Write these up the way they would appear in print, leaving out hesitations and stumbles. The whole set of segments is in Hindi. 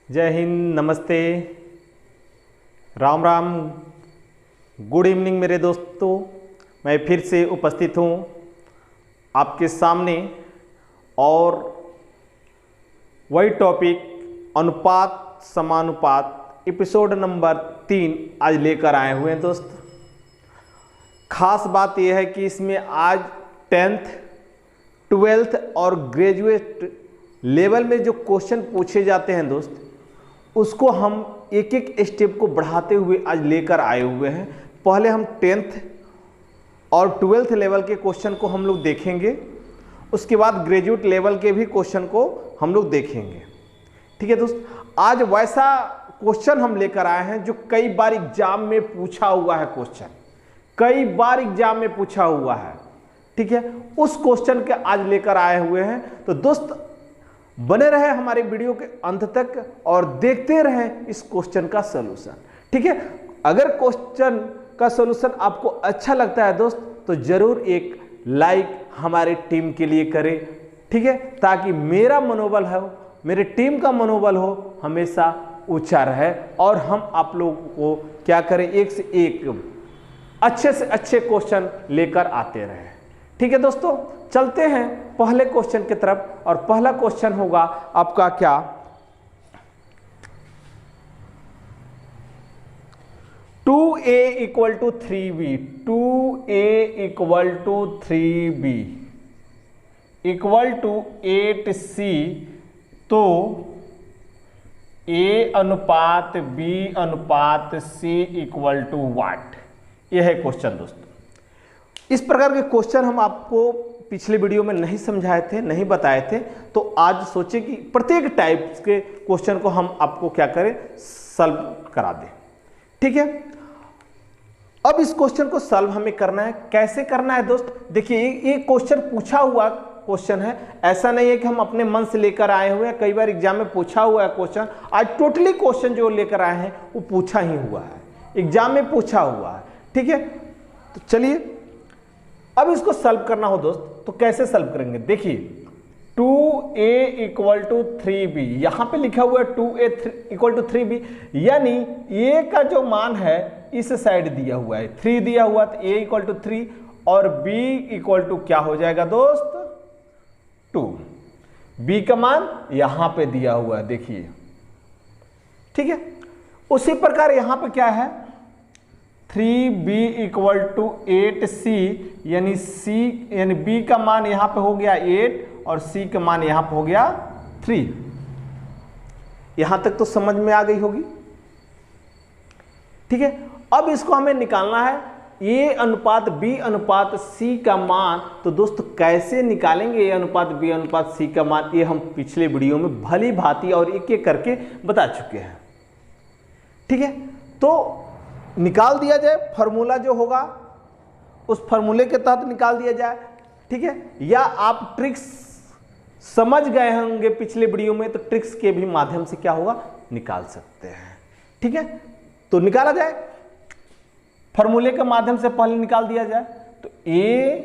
जय हिंद, नमस्ते, राम राम, गुड इवनिंग मेरे दोस्तों। मैं फिर से उपस्थित हूँ आपके सामने और वही टॉपिक अनुपात समानुपात एपिसोड नंबर 3 आज लेकर आए हुए हैं दोस्त। खास बात यह है कि इसमें आज 10th, 12th और ग्रेजुएट लेवल में जो क्वेश्चन पूछे जाते हैं दोस्त, उसको हम एक एक स्टेप को बढ़ाते हुए आज लेकर आए हुए हैं। पहले हम 10th और 12th लेवल के क्वेश्चन को हम लोग देखेंगे, उसके बाद ग्रेजुएट लेवल के भी क्वेश्चन को हम लोग देखेंगे। ठीक है दोस्त, आज वैसा क्वेश्चन हम लेकर आए हैं जो कई बार एग्जाम में पूछा हुआ है, क्वेश्चन कई बार एग्जाम में पूछा हुआ है। ठीक है, उस क्वेश्चन के आज लेकर आए हुए हैं। तो दोस्त बने रहे हमारे वीडियो के अंत तक और देखते रहें इस क्वेश्चन का सलूशन। ठीक है, अगर क्वेश्चन का सलूशन आपको अच्छा लगता है दोस्त तो जरूर एक लाइक हमारे टीम के लिए करें। ठीक है, ताकि मेरा मनोबल हो, मेरे टीम का मनोबल हो हमेशा ऊंचा रहे और हम आप लोगों को क्या करें, एक से एक अच्छे से अच्छे क्वेश्चन लेकर आते रहे। ठीक है दोस्तों, चलते हैं पहले क्वेश्चन की तरफ और पहला क्वेश्चन होगा आपका क्या, 2a equal to 3b, 2a equal to 3b equal to 8c, तो a अनुपात b अनुपात c इक्वल टू वाट। यह है क्वेश्चन दोस्तों। इस प्रकार के क्वेश्चन हम आपको पिछले वीडियो में नहीं समझाए थे, नहीं बताए थे, तो आज सोचे कि प्रत्येक टाइप के क्वेश्चन को हम आपको क्या करें, सॉल्व करा दें। ठीक है, अब इस क्वेश्चन को सॉल्व हमें करना है। कैसे करना है दोस्त, देखिए ये क्वेश्चन पूछा हुआ क्वेश्चन है, ऐसा नहीं है कि हम अपने मन से लेकर आए हुए हैं। कई बार एग्जाम में पूछा हुआ है क्वेश्चन, आज टोटली क्वेश्चन जो लेकर आए हैं वो पूछा ही हुआ है, एग्जाम में पूछा हुआ है। ठीक है, तो चलिए अब इसको सॉल्व करना हो दोस्त तो कैसे सॉल्व करेंगे। देखिए 2a इक्वल टू 3b, यहां पे लिखा हुआ है 2a इक्वल टू 3b, यानी a का जो मान है इस साइड दिया हुआ है, 3 दिया हुआ, तो a इक्वल टू 3 और b इक्वल टू क्या हो जाएगा दोस्त, 2। b का मान यहां पे दिया हुआ है, देखिए। ठीक है, उसी प्रकार यहां पे क्या है, 3b इक्वल टू 8c, यानी b का मान यहां पे हो गया 8 और c का मान यहां पे हो गया 3। यहां तक तो समझ में आ गई होगी। ठीक है, अब इसको हमें निकालना है a अनुपात b अनुपात c का मान। तो दोस्त कैसे निकालेंगे a अनुपात b अनुपात c का मान, ये हम पिछले वीडियो में भली भांति और एक एक करके बता चुके हैं। ठीक है, तो निकाल दिया जाए, फॉर्मूला जो होगा उस फॉर्मूले के तहत निकाल दिया जाए। ठीक है, या आप ट्रिक्स समझ गए होंगे पिछले वीडियो में, तो ट्रिक्स के भी माध्यम से क्या होगा, निकाल सकते हैं। ठीक है, तो निकाला जाए, फॉर्मूले के माध्यम से पहले निकाल दिया जाए। तो a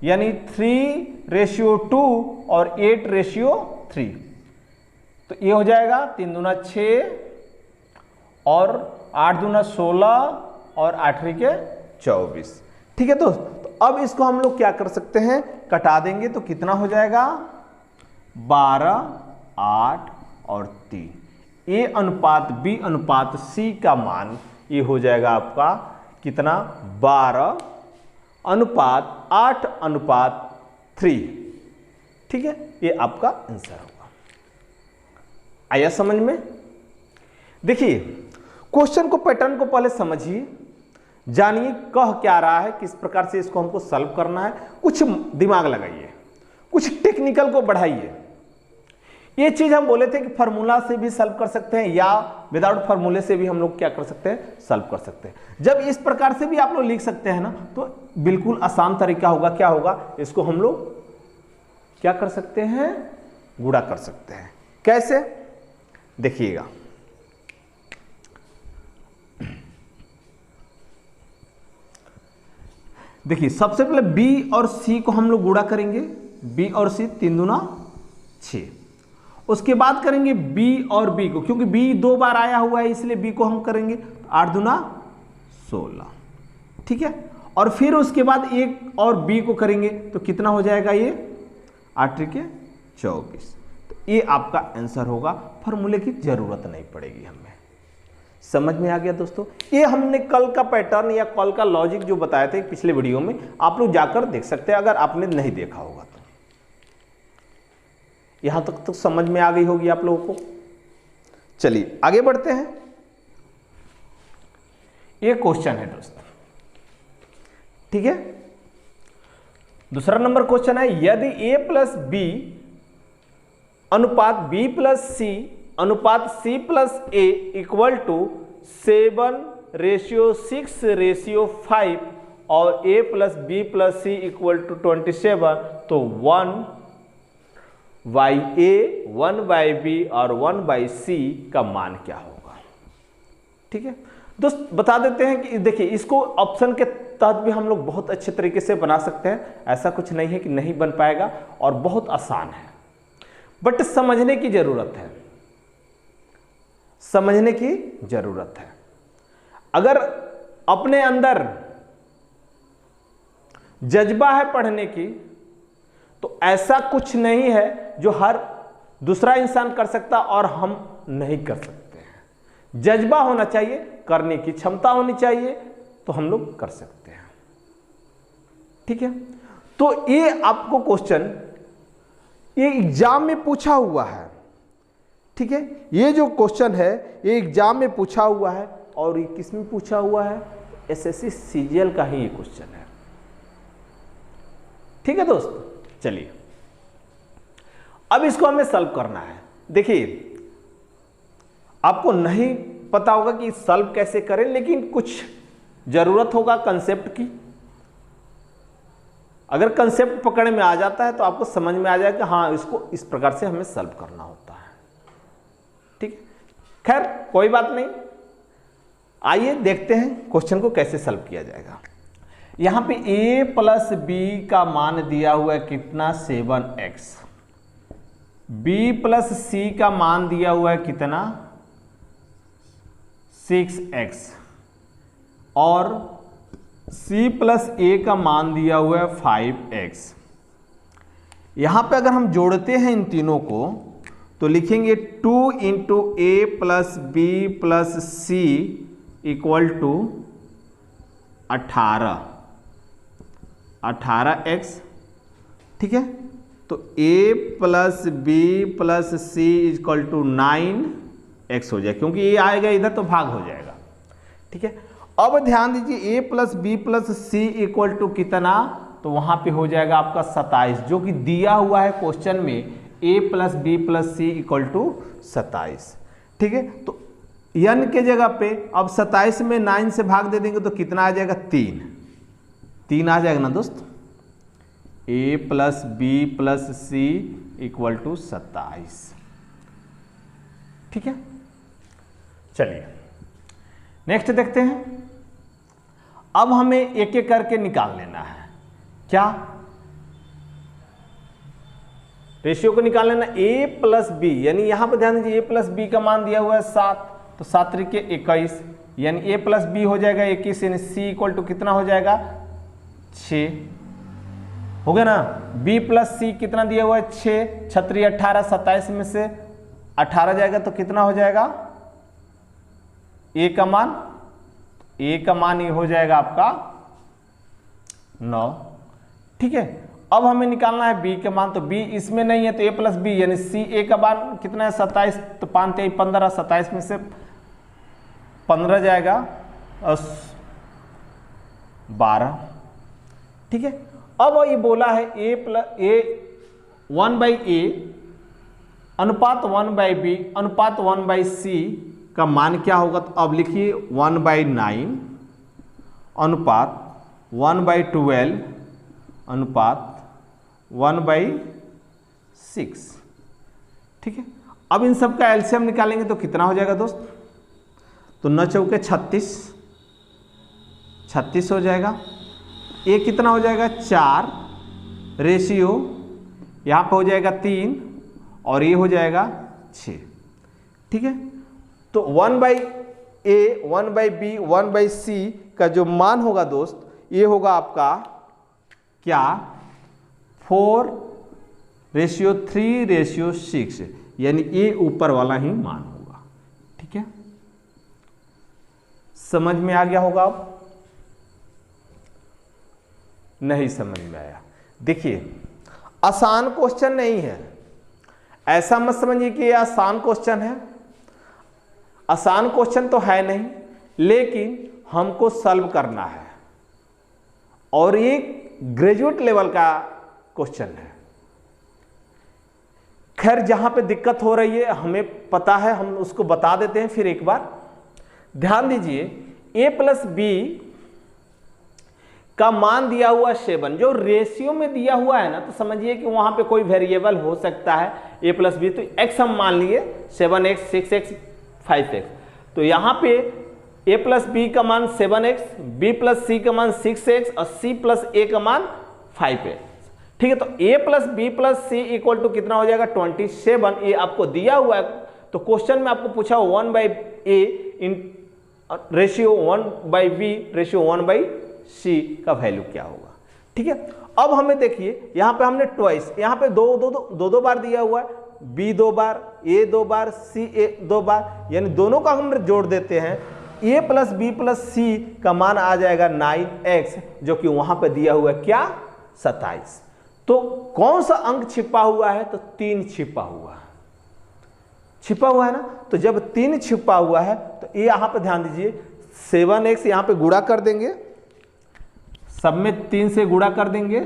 यानी 3:2 और 8:3, तो ये हो जाएगा 3 दूना 6 और 8 दूना 16 और 8 के 24। ठीक है दोस्त, तो अब इसको हम लोग क्या कर सकते हैं, कटा देंगे तो कितना हो जाएगा, 12, 8 और 3। a अनुपात b अनुपात c का मान ये हो जाएगा आपका कितना, 12 अनुपात 8 अनुपात 3। ठीक है, ये आपका आंसर होगा। आया समझ में। देखिए क्वेश्चन को, पैटर्न को पहले समझिए, जानिए कह क्या रहा है, किस प्रकार से इसको हमको सॉल्व करना है। कुछ दिमाग लगाइए, कुछ टेक्निकल को बढ़ाइए। ये चीज हम बोले थे कि फार्मूला से भी सॉल्व कर सकते हैं या विदाउट फार्मूले से भी हम लोग क्या कर सकते हैं, सॉल्व कर सकते हैं। जब इस प्रकार से भी आप लोग लिख सकते हैं ना, तो बिल्कुल आसान तरीका होगा। क्या होगा, इसको हम लोग क्या कर सकते हैं, गुणा कर सकते हैं। कैसे, देखिएगा। देखिए सबसे पहले b और c को हम लोग गुणा करेंगे, b और c 3 दूना 6 उसके बाद करेंगे बी और बी को, क्योंकि बी 2 बार आया हुआ है इसलिए बी को हम करेंगे 8 दूना 16, ठीक है। और फिर उसके बाद एक और बी को करेंगे तो कितना हो जाएगा ये 8 त्रिके 24। तो ये आपका आंसर होगा, फॉर्मूले की जरूरत नहीं पड़ेगी हमें। समझ में आ गया दोस्तों? ये हमने कल का पैटर्न या कल का लॉजिक जो बताए थे पिछले वीडियो में, आप लोग जाकर देख सकते हैं अगर आपने नहीं देखा होगा तो। यहां तक तो समझ में आ गई होगी आप लोगों को। चलिए आगे बढ़ते हैं। ये क्वेश्चन है दोस्तों, ठीक है। दूसरा नंबर क्वेश्चन है, यदि a प्लस बी अनुपात b प्लस सी अनुपात c plus a equal to 7:6:5 और a plus b plus c equal to 27, तो 1/a 1/b और 1/c का मान क्या होगा? ठीक है दोस्त, बता देते हैं कि देखिए इसको ऑप्शन के तहत भी हम लोग बहुत अच्छे तरीके से बना सकते हैं, ऐसा कुछ नहीं है कि नहीं बन पाएगा, और बहुत आसान है, बट समझने की जरूरत है, समझने की जरूरत है। अगर अपने अंदर जज्बा है पढ़ने की तो ऐसा कुछ नहीं है जो हर दूसरा इंसान कर सकता और हम नहीं कर सकते हैं। जज्बा होना चाहिए, करने की क्षमता होनी चाहिए, तो हम लोग कर सकते हैं, ठीक है। तो ये आपको क्वेश्चन ये एग्जाम में पूछा हुआ है, ठीक है। ये जो क्वेश्चन है ये एग्जाम में पूछा हुआ है, और ये किस में पूछा हुआ है? एसएससी सीजीएल का ही ये क्वेश्चन है, ठीक है दोस्त। चलिए अब इसको हमें सॉल्व करना है। देखिए आपको नहीं पता होगा कि सॉल्व कैसे करें, लेकिन कुछ जरूरत होगा कंसेप्ट की। अगर कंसेप्ट पकड़ में आ जाता है तो आपको समझ में आ जाएगा कि हाँ इसको इस प्रकार से हमें सॉल्व करना होता है, ठीक है। खैर कोई बात नहीं, आइए देखते हैं क्वेश्चन को कैसे सॉल्व किया जाएगा। यहां पे a प्लस बी का मान दिया हुआ है कितना? 7x। b प्लस सी का मान दिया हुआ है कितना? 6x। और c प्लस a का मान दिया हुआ है 5x। यहां पे अगर हम जोड़ते हैं इन तीनों को तो लिखेंगे 2 into a plus B plus C equal to 18x, ठीक है। तो a plus B plus C equal to 9x हो जाए, क्योंकि ये आएगा इधर तो भाग हो जाएगा, ठीक है। अब ध्यान दीजिए a plus B plus C equal to कितना? तो वहां पे हो जाएगा आपका 27, जो कि दिया हुआ है क्वेश्चन में a plus B plus C equal to 27, ठीक है। तो n के जगह पे अब 27 में 9 से भाग दे देंगे तो कितना आ जाएगा? 3 आ जाएगा ना दोस्त। a plus B plus C equal to 27, ठीक है। चलिए नेक्स्ट देखते हैं। अब हमें एक एक करके निकाल लेना है, क्या? रेशियो को निकाल लेना a प्लस बी, यानी यहां पर ध्यान दीजिए a प्लस बी का मान दिया हुआ है 7, तो 7 त्रिके 21, यानी a प्लस बी हो जाएगा 21, यानी c इक्वल टू कितना हो जाएगा? 6 हो गया ना। b प्लस सी कितना दिया हुआ है? 6, 6 त्रिक 18, 27 में से 18 जाएगा तो कितना हो जाएगा? a का मान, a का मान ये हो जाएगा आपका 9, ठीक है। अब हमें निकालना है b का मान, तो b इसमें नहीं है तो a प्लस बी, यानी c a का मान कितना है? 27, तो 5 3 15, 27 में से 15 जाएगा और 12, ठीक है। अब ये बोला है a प्लस a 1/a अनुपात 1/b अनुपात 1/c का मान क्या होगा? तो अब लिखिए 1/9 अनुपात 1/12 अनुपात 1/6, ठीक है। अब इन सब का एलसीएम निकालेंगे तो कितना हो जाएगा दोस्त? तो 9 चौके 36 हो जाएगा। ये कितना हो जाएगा? 4, रेशियो यहाँ पे हो जाएगा 3, और ये हो जाएगा 6। ठीक है, तो 1/a 1/b 1/c का जो मान होगा दोस्त, ये होगा आपका क्या 4:3:6, यानी ये ऊपर वाला ही मान होगा। ठीक है, समझ में आ गया होगा? अब नहीं समझ में आया? देखिए, आसान क्वेश्चन नहीं है, ऐसा मत समझिए कि ये आसान क्वेश्चन है। आसान क्वेश्चन तो है नहीं, लेकिन हमको सॉल्व करना है और ये ग्रेजुएट लेवल का क्वेश्चन है। खैर, जहां पे दिक्कत हो रही है हमें पता है, हम उसको बता देते हैं फिर एक बार। ध्यान दीजिए, a+b का मान दिया हुआ 7, जो रेशियो में दिया हुआ है ना, तो समझिए कि वहां पे कोई वेरिएबल हो सकता है a+b, तो x हम मान लिए 7x 6x 5x, तो यहाँ पे a+b का मान 7x, b+c का मान 6x और c+a का मान 5x। ठीक है, तो a+b+c इक्वल टू कितना हो जाएगा 27। ये आपको दिया हुआ है, तो क्वेश्चन में आपको पूछा 1/a in ratio 1/b ratio 1/c का वैल्यू क्या होगा। ठीक है, अब हमें देखिए यहाँ पे हमने ट्वाइस, यहाँ पे दो बार दिया हुआ है, b 2 bar, a 2 bar, c 2 बार, यानी दोनों का हम जोड़ देते हैं, a+b+c का मान आ जाएगा 9x, जो कि वहां पे दिया हुआ है क्या 27। तो कौन सा अंक छिपा हुआ है? तो 3 छिपा हुआ है, है ना। तो जब 3 छिपा हुआ है तो ये यहां पे ध्यान दीजिए, 7x यहां पे गुणा कर देंगे, सब में 3 से गुणा कर देंगे,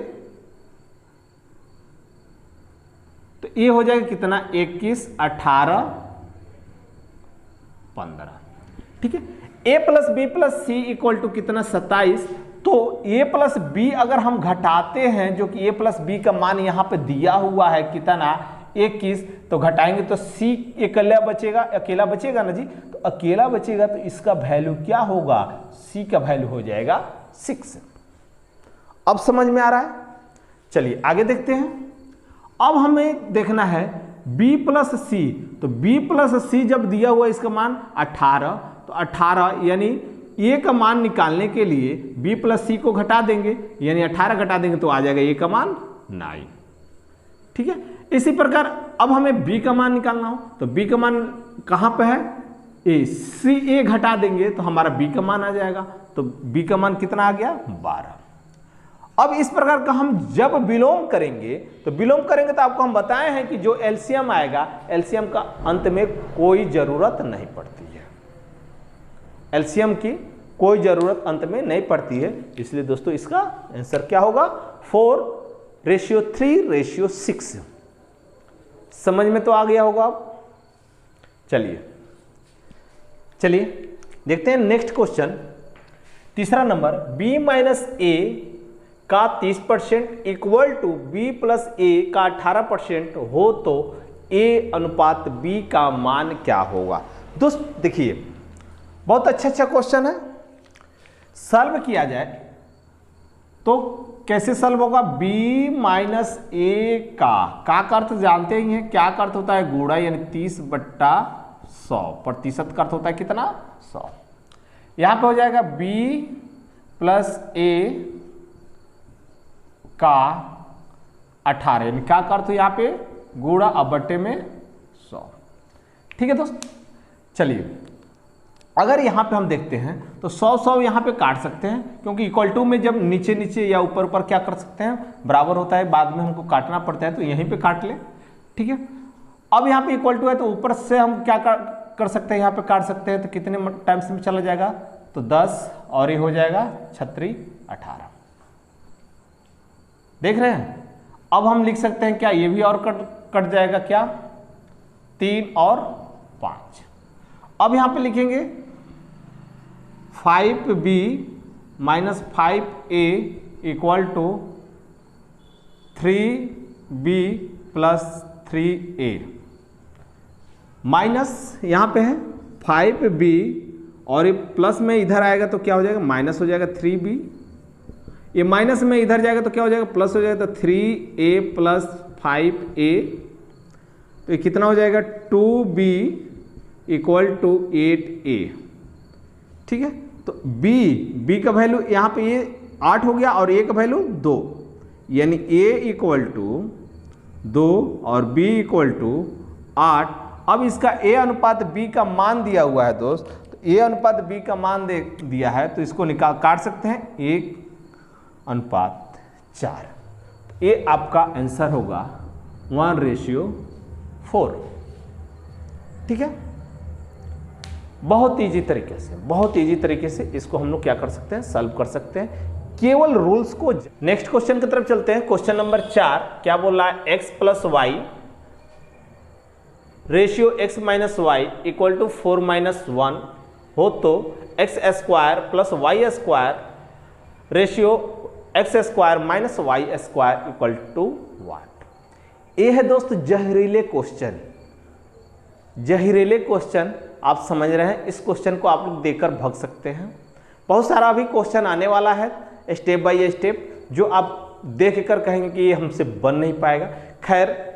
तो ये हो जाएगा कितना 21 18 15। ठीक है, a+b+c इक्वल टू कितना 27। तो a+b अगर हम घटाते हैं, जो कि a+b का मान यहाँ पे दिया हुआ है कितना 21, तो घटाएंगे तो c अकेला बचेगा ना जी, तो अकेला बचेगा, तो इसका वैल्यू क्या होगा, c का वैल्यू हो जाएगा 6। अब समझ में आ रहा है? चलिए आगे देखते हैं। अब हमें देखना है b+c, तो b+c जब दिया हुआ इसका मान 18, तो 18 यानी a का मान निकालने के लिए b+c को घटा देंगे, यानी 18 घटा देंगे तो आ जाएगा a का मान 9। ठीक है, इसी प्रकार अब हमें b का मान निकालना हो, तो b का मान कहां पे है a घटा देंगे तो हमारा b का मान आ जाएगा, तो b का मान कितना आ गया 12। अब इस प्रकार का हम जब विलोम करेंगे तो आपको हम बताए हैं कि जो एलसीएम आएगा, एलसीएम का अंत में कोई जरूरत नहीं पड़ती है, एलसीएम की कोई जरूरत अंत में नहीं पड़ती है। इसलिए दोस्तों इसका आंसर क्या होगा 4:3:6। समझ में तो आ गया होगा। अब चलिए देखते हैं नेक्स्ट क्वेश्चन, तीसरा नंबर, b-a का 30% इक्वल टू b+a का 18% हो तो a/b का मान क्या होगा। दोस्त देखिए, बहुत अच्छा क्वेश्चन है। सॉल्व किया जाए तो कैसे सॉल्व होगा, b-a का अर्थ जानते ही हैं, क्या अर्थ होता है गुणा, यानी 30/100, प्रतिशत का अर्थ होता है कितना 100। यहां पे हो जाएगा b+a का 18, यानी क्या अर्थ हो यहाँ पे गुणा अब बट्टे में 100। ठीक है दोस्त, चलिए अगर यहाँ पे हम देखते हैं तो 100 यहाँ पे काट सकते हैं, क्योंकि इक्वल टू में जब नीचे या ऊपर क्या कर सकते हैं, बराबर होता है, बाद में हमको काटना पड़ता है, तो यहीं पे काट ले। ठीक है, अब यहाँ पे इक्वल टू है तो ऊपर से हम क्या कर सकते हैं, यहाँ पे काट सकते हैं, तो कितने टाइम्स में चला जाएगा, तो 10 और ये हो जाएगा 36 18। देख रहे हैं, अब हम लिख सकते हैं क्या, ये भी और कट जाएगा क्या, 3 और 5। अब यहां पे लिखेंगे 5b - 5a equal to 3b + 3a, minus यहां पे है 5b और ये प्लस में इधर आएगा तो क्या हो जाएगा, माइनस हो जाएगा 3b, ये माइनस में इधर जाएगा तो क्या हो जाएगा, प्लस हो जाएगा, तो 3a + 5a, तो तो ये कितना हो जाएगा 2b इक्वल टू 8a। ठीक है, तो b का वैल्यू यहाँ पे ये 8 हो गया और a का वैल्यू 2, यानी a इक्वल टू 2 और b इक्वल टू 8। अब इसका a अनुपात b का मान दिया हुआ है दोस्त, तो a अनुपात b का मान दे दिया है, तो इसको काट सकते हैं 1:4। ये आपका आंसर होगा 1:4। ठीक है, बहुत ईजी तरीके से इसको हम लोग क्या कर सकते हैं, सॉल्व कर सकते हैं केवल रूल्स को। नेक्स्ट क्वेश्चन की तरफ चलते हैं। क्वेश्चन नंबर 4 क्या बोल रहा है, x plus Y ratio x minus Y equal to 4-1 हो तो X square plus Y square ratio X square minus Y square equal to what. ये है दोस्त जहरीले क्वेश्चन, आप समझ रहे हैं। इस क्वेश्चन को आप लोग देकर भाग सकते हैं। बहुत सारा अभी क्वेश्चन आने वाला है स्टेप बाय स्टेप, जो आप देख कर कहेंगे कि ये हमसे बन नहीं पाएगा। खैर,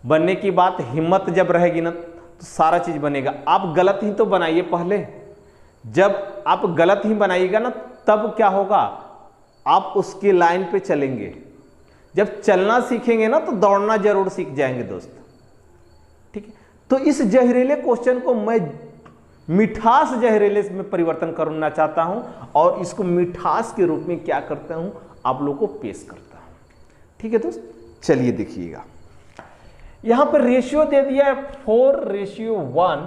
बनने की बात, हिम्मत जब रहेगी ना तो सारा चीज बनेगा। आप गलत ही तो बनाइए पहले, जब आप गलत ही बनाइएगा ना तब क्या होगा, आप उसकी लाइन पे चलेंगे। जब चलना सीखेंगे ना तो दौड़ना जरूर सीख जाएंगे दोस्त। ठीक है, तो इस जहरीले क्वेश्चन को मैं मिठास जहरीले में परिवर्तन करना चाहता हूं और इसको मिठास के रूप में क्या करता हूं, आप लोगों को पेश करता हूं। ठीक है दोस्त, चलिए देखिएगा। यहां पर रेशियो दे दिया है 4:1,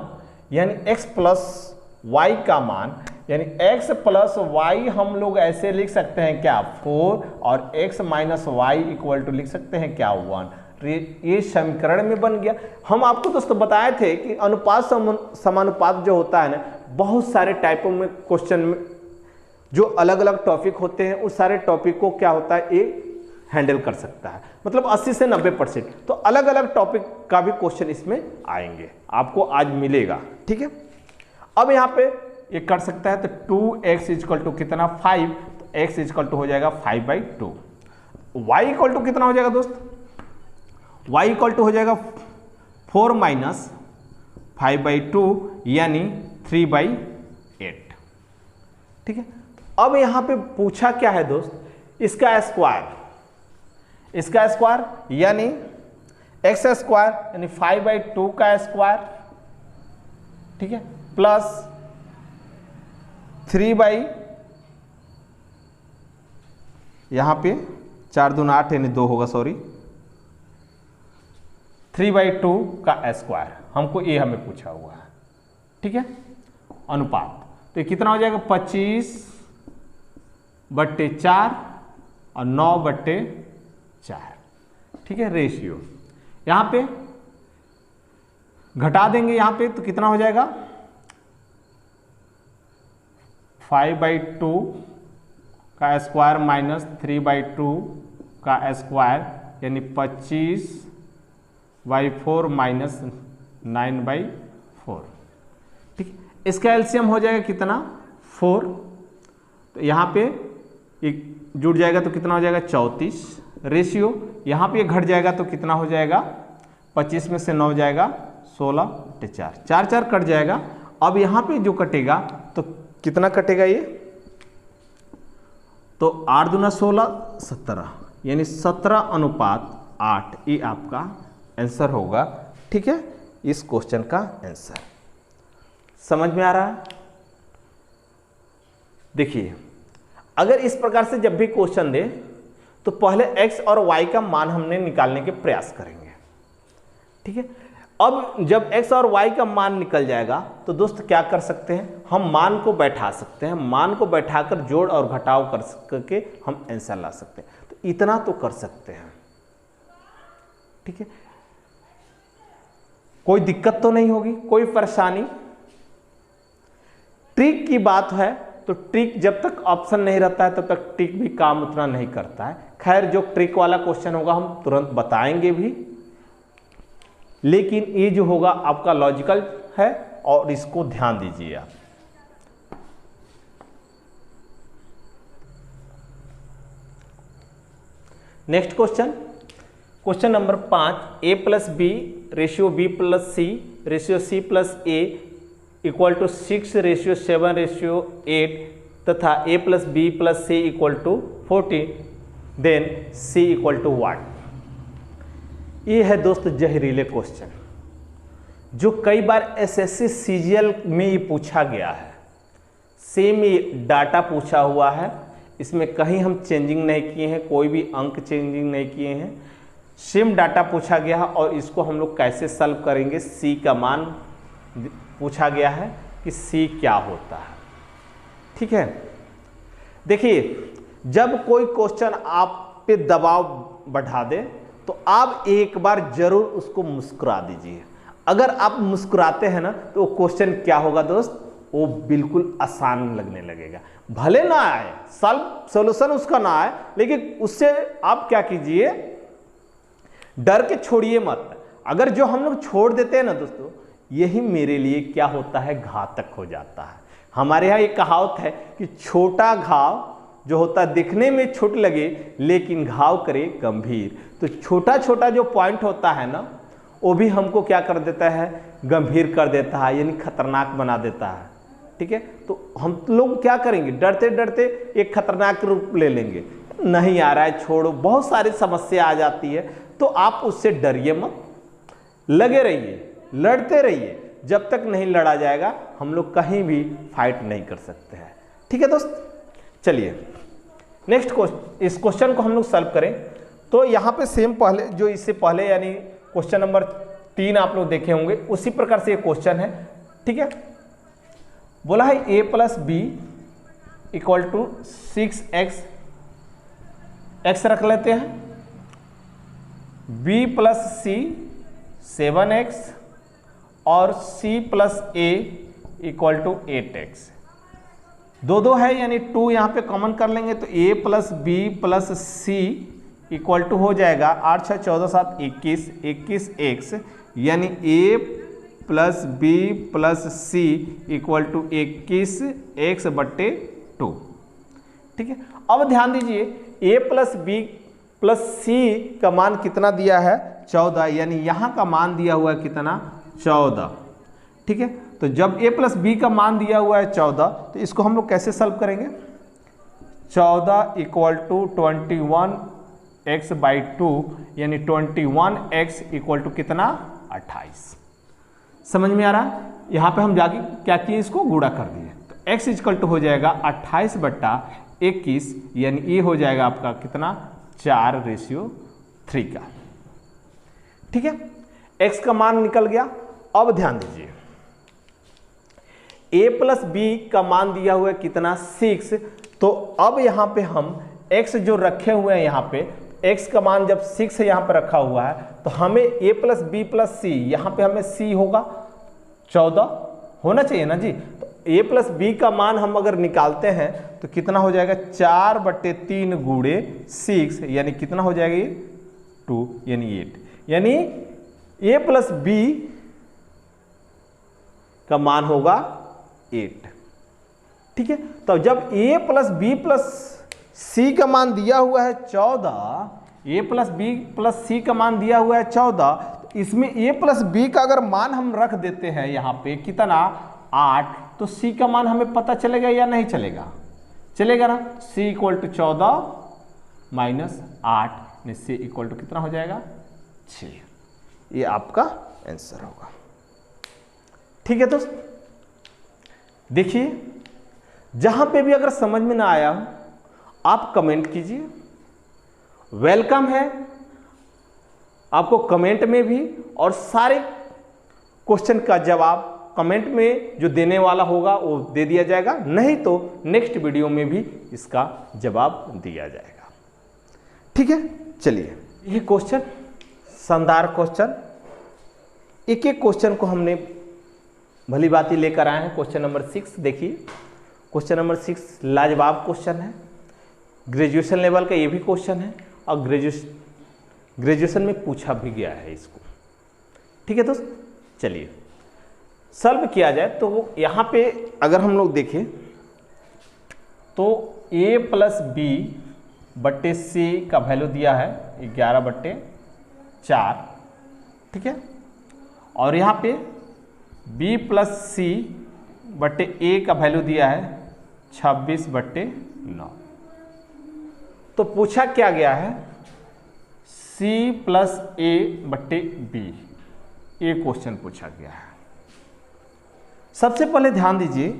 यानी x प्लस वाई का मान, यानी x प्लस वाई हम लोग ऐसे लिख सकते हैं क्या 4, और x minus Y equal to लिख सकते हैं क्या 1। ये समीकरण में बन गया। हम आपको दोस्तों बताए थे कि अनुपात समानुपात जो होता है ना, बहुत सारे टाइपों में क्वेश्चन में जो अलग अलग टॉपिक होते हैं उस सारे टॉपिक को क्या होता है ये हैंडल कर सकता है। मतलब 80 से 90% तो अलग अलग टॉपिक का भी क्वेश्चन इसमें आएंगे, आपको आज मिलेगा। ठीक है, अब यहाँ पे ये कर सकता है तो 2x इक्वल टू कितना 5, तो x इक्वल टू हो जाएगा 5/2। y इक्वल टू कितना हो जाएगा दोस्त, y इक्वल टू हो जाएगा 4 माइनस 5/2 यानी 3/8। ठीक है, अब यहाँ पे पूछा क्या है दोस्त, इसका स्क्वायर यानी एक्स स्क्वायर यानी 5/2 का स्क्वायर, ठीक है, प्लस 3 यहां पे 4 दूना 8 यानी 2 होगा, सॉरी 3/2 का स्क्वायर हमको ये हमें पूछा हुआ है। ठीक है, अनुपात तो ये कितना हो जाएगा 25/4 और 9/4। ठीक है, रेशियो यहां पे घटा देंगे, यहां पे तो कितना हो जाएगा 5/2 का स्क्वायर माइनस 3/2 का स्क्वायर यानी 25/4 माइनस 9/4। ठीक, इसका एलसीएम हो जाएगा कितना 4, तो यहाँ पे ये जुड़ जाएगा तो कितना हो जाएगा 34। रेशियो यहाँ पे घट जाएगा तो कितना हो जाएगा 25 में से 9 जाएगा 16/4, 4 कट जाएगा। अब यहाँ पे जो कटेगा तो कितना कटेगा ये, तो 8 दूना 16 17 यानी 17:8 ये आपका आंसर होगा। ठीक है, इस क्वेश्चन का आंसर समझ में आ रहा है। देखिए, अगर इस प्रकार से जब भी क्वेश्चन दे तो पहले x और y का मान हमने निकालने के प्रयास करेंगे। ठीक है, अब जब x और y का मान निकल जाएगा तो दोस्त क्या कर सकते हैं, हम मान को बैठा सकते हैं, मान को बैठाकर जोड़ और घटाव करके हम आंसर ला सकते हैं। तो इतना तो कर सकते हैं। ठीक है, कोई दिक्कत तो नहीं होगी, कोई परेशानी। ट्रिक की बात है तो ट्रिक जब तक ऑप्शन नहीं रहता है तब तक ट्रिक भी काम उतना नहीं करता है। खैर, जो ट्रिक वाला क्वेश्चन होगा हम तुरंत बताएंगे भी, लेकिन ये जो होगा आपका लॉजिकल है और इसको ध्यान दीजिए आप। Next question question number 5, a plus B ratio b plus C ratio c plus a equal to 6 ratio 7 ratio 8 तथा a plus B plus C equal to 40, then c equal to what. ये है दोस्त जहरीले क्वेश्चन जो कई बार एसएससी सीजीएल में ये पूछा गया है। सेम ये डाटा पूछा हुआ है, इसमें कहीं हम चेंजिंग नहीं किए हैं, कोई भी अंक चेंजिंग नहीं किए हैं, सेम डाटा पूछा गया है। और इसको हम लोग कैसे सॉल्व करेंगे, सी का मान पूछा गया है कि सी क्या होता है। ठीक है, देखिए जब कोई क्वेश्चन आप पे दबाव बढ़ा दे तो आप एक बार जरूर उसको मुस्कुरा दीजिए। अगर आप मुस्कुराते हैं ना तो वो क्वेश्चन क्या होगा दोस्त, वो बिल्कुल आसान लगने लगेगा। भले ना आए सॉल्यूशन उसका ना आए, लेकिन उससे आप क्या कीजिए, डर के छोड़िए मत। अगर जो हम लोग छोड़ देते हैं ना दोस्तों, यही मेरे लिए क्या होता है, घातक हो जाता है। हमारे यहाँ एक कहावत है कि छोटा घाव जो होता है दिखने में छोट लगे लेकिन घाव करे गंभीर। तो छोटा छोटा जो पॉइंट होता है ना, वो भी हमको क्या कर देता है, गंभीर कर देता है, यानी खतरनाक बना देता है। ठीक है, तो हम लोग क्या करेंगे, डरते डरते एक खतरनाक रूप ले लेंगे, नहीं आ रहा है छोड़ो, बहुत सारी समस्या आ जाती है। तो आप उससे डरिए मत, लगे रहिए, लड़ते रहिए। जब तक नहीं लड़ा जाएगा हम लोग कहीं भी फाइट नहीं कर सकते हैं। ठीक है दोस्त, चलिए नेक्स्ट क्वेश्चन, इस क्वेश्चन को हम लोग सॉल्व करें। तो यहाँ पे सेम पहले जो इससे पहले यानी क्वेश्चन नंबर 3 आप लोग देखे होंगे, उसी प्रकार से ये क्वेश्चन है। ठीक है, बोला है a plus B equal to 6x, x रख लेते हैं, b प्लस सी 7x और c plus a equal to 8x। दो है यानी 2 यहाँ पे कॉमन कर लेंगे तो a plus B plus C equal to हो जाएगा 8 6 14 7 21, 21x यानी a plus B plus C equal to 21x/2। ठीक है, अब ध्यान दीजिए a plus B plus C का मान कितना दिया है, 14, यानी यहाँ का मान दिया हुआ है कितना, 14। ठीक है, तो जब a प्लस बी का मान दिया हुआ है 14, तो इसको हम लोग कैसे सॉल्व करेंगे, 14 इक्वल टू 21x/2 यानी 21x इक्वल टू कितना, 28। समझ में आ रहा है। यहाँ पे हम जाके क्या किए, इसको गुणा कर दिए तो x इक्वल टू हो जाएगा 28/21 यानी ये हो जाएगा आपका कितना, 4:3 का। ठीक है, x का मान निकल गया। अब ध्यान दीजिए a प्लस बी का मान दिया हुआ है कितना, 6। तो अब यहाँ पे हम x जो रखे हुए हैं, यहाँ पे x का मान जब 6 यहाँ पे रखा हुआ है तो हमें a प्लस बी प्लस सी, यहाँ पे हमें c होगा 14 होना चाहिए ना जी। तो a प्लस बी का मान हम अगर निकालते हैं तो कितना हो जाएगा, 4/3 गुणे 6 यानी कितना हो जाएगा, ये 2 यानी 8, यानी a प्लस बी का मान होगा 8। ठीक है, तो जब a plus B plus C का मान दिया हुआ है 14, a plus B plus C का मान दिया हुआ है 14, तो इसमें a प्लस बी का अगर मान हम रख देते हैं यहाँ पे कितना, 8, तो c का मान हमें पता चलेगा या नहीं चलेगा, चलेगा ना। c इक्वल टू 14 माइनस 8 में c इक्वल टू कितना हो जाएगा, 6। ये आपका आंसर होगा। ठीक है दोस्त, देखिए जहां पे भी अगर समझ में ना आया हो आप कमेंट कीजिए, वेलकम है आपको कमेंट में भी, और सारे क्वेश्चन का जवाब कमेंट में जो देने वाला होगा वो दे दिया जाएगा, नहीं तो नेक्स्ट वीडियो में भी इसका जवाब दिया जाएगा। ठीक है, चलिए ये क्वेश्चन शानदार क्वेश्चन, एक एक क्वेश्चन को हमने भली बात लेकर आए हैं। क्वेश्चन नंबर 6 देखिए, क्वेश्चन नंबर 6 लाजवाब क्वेश्चन है, ग्रेजुएशन लेवल का ये भी क्वेश्चन है और ग्रेजुएशन में पूछा भी गया है इसको। ठीक है दोस्त, चलिए सॉल्व किया जाए। तो यहाँ पे अगर हम लोग देखें तो a प्लस बी बट्टे सी का वैल्यू दिया है 11/2, 4, ठीक है। और यहाँ पे b प्लस सी बट्टे ए का वैल्यू दिया है 26/9। तो पूछा क्या गया है c प्लस ए बट्टे बी, ये क्वेश्चन पूछा गया है। सबसे पहले ध्यान दीजिए,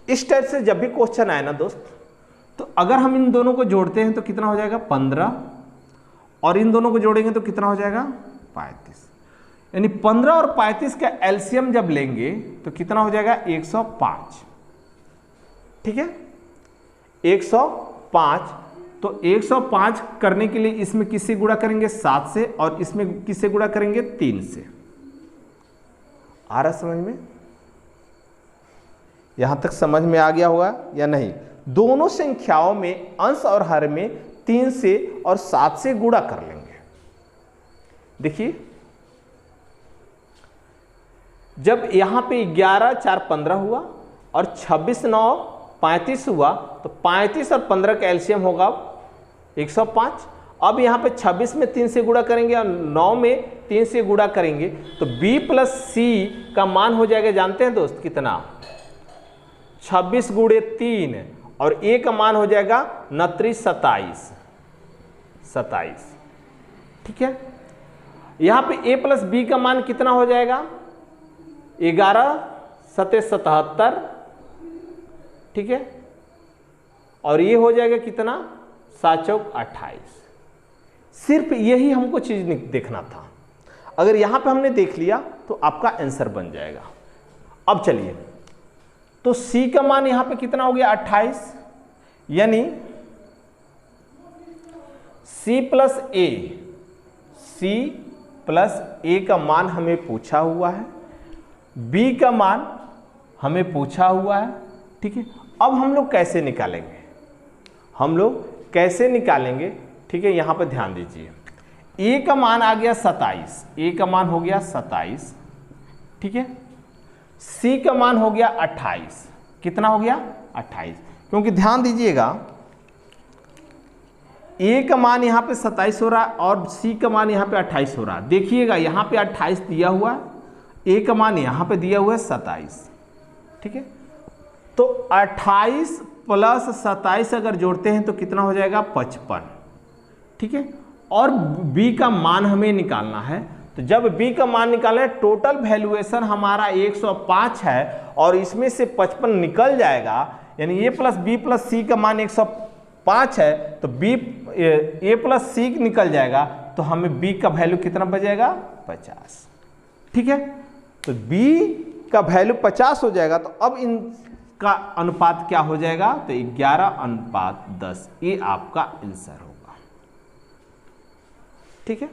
इस टाइप से जब भी क्वेश्चन आए ना दोस्त, तो अगर हम इन दोनों को जोड़ते हैं तो कितना हो जाएगा 15, और इन दोनों को जोड़ेंगे तो कितना हो जाएगा 35। यानी 15 और 35 का एलसीएम जब लेंगे तो कितना हो जाएगा 105, ठीक है 105। तो 105 करने के लिए इसमें किससे गुणा करेंगे 7 से, और इसमें किससे गुणा करेंगे 3 से। आ रहा समझ में? यहां तक समझ में आ गया होगा या नहीं? दोनों संख्याओं में अंश और हर में 3 से और 7 से गुणा कर लेंगे। देखिए, जब यहां पे 11 4 15 हुआ और 26 9 35 हुआ, तो 35 और 15 का एलसीएम होगा 105। अब यहां पे 26 में 3 से गुणा करेंगे और 9 में 3 से गुणा करेंगे, तो b प्लस सी का मान हो जाएगा, जानते हैं दोस्त कितना 26 गुणे 3, और a का मान हो जाएगा 29 27, ठीक है। यहां पे a प्लस बी का मान कितना हो जाएगा 11 7 77, ठीक है। और ये हो जाएगा कितना 7 चौक 28। सिर्फ यही हमको चीज देखना था। अगर यहां पे हमने देख लिया तो आपका आंसर बन जाएगा। अब चलिए, तो c का मान यहां पे कितना हो गया 28, यानी c प्लस ए का मान हमें पूछा हुआ है, b का मान हमें पूछा हुआ है, ठीक है। अब हम लोग कैसे निकालेंगे, ठीक है। यहां पर ध्यान दीजिए, a का मान आ गया 27, a का मान हो गया 27, ठीक है। c का मान हो गया 28, कितना हो गया 28, क्योंकि ध्यान दीजिएगा a का मान यहाँ पे 27 हो रहा है और c का मान यहाँ पे 28 हो रहा है। देखिएगा यहाँ पे 28 दिया हुआ है, a का मान यहाँ पे दिया हुआ है 27, ठीक है। तो 28 प्लस 27 अगर जोड़ते हैं तो कितना हो जाएगा 55, ठीक है। और b का मान हमें निकालना है, तो जब b का मान निकालना है, टोटल वैल्यूएशन हमारा 105 है और इसमें से 55 निकल जाएगा, यानी a plus b plus c का मान 105 है, तो a प्लस c निकल जाएगा, तो हमें b का वैल्यू कितना बचेगा 50, ठीक है। तो b का वैल्यू 50 हो जाएगा। तो अब इनका अनुपात क्या हो जाएगा, तो 11:10, ये आपका आंसर होगा, ठीक है।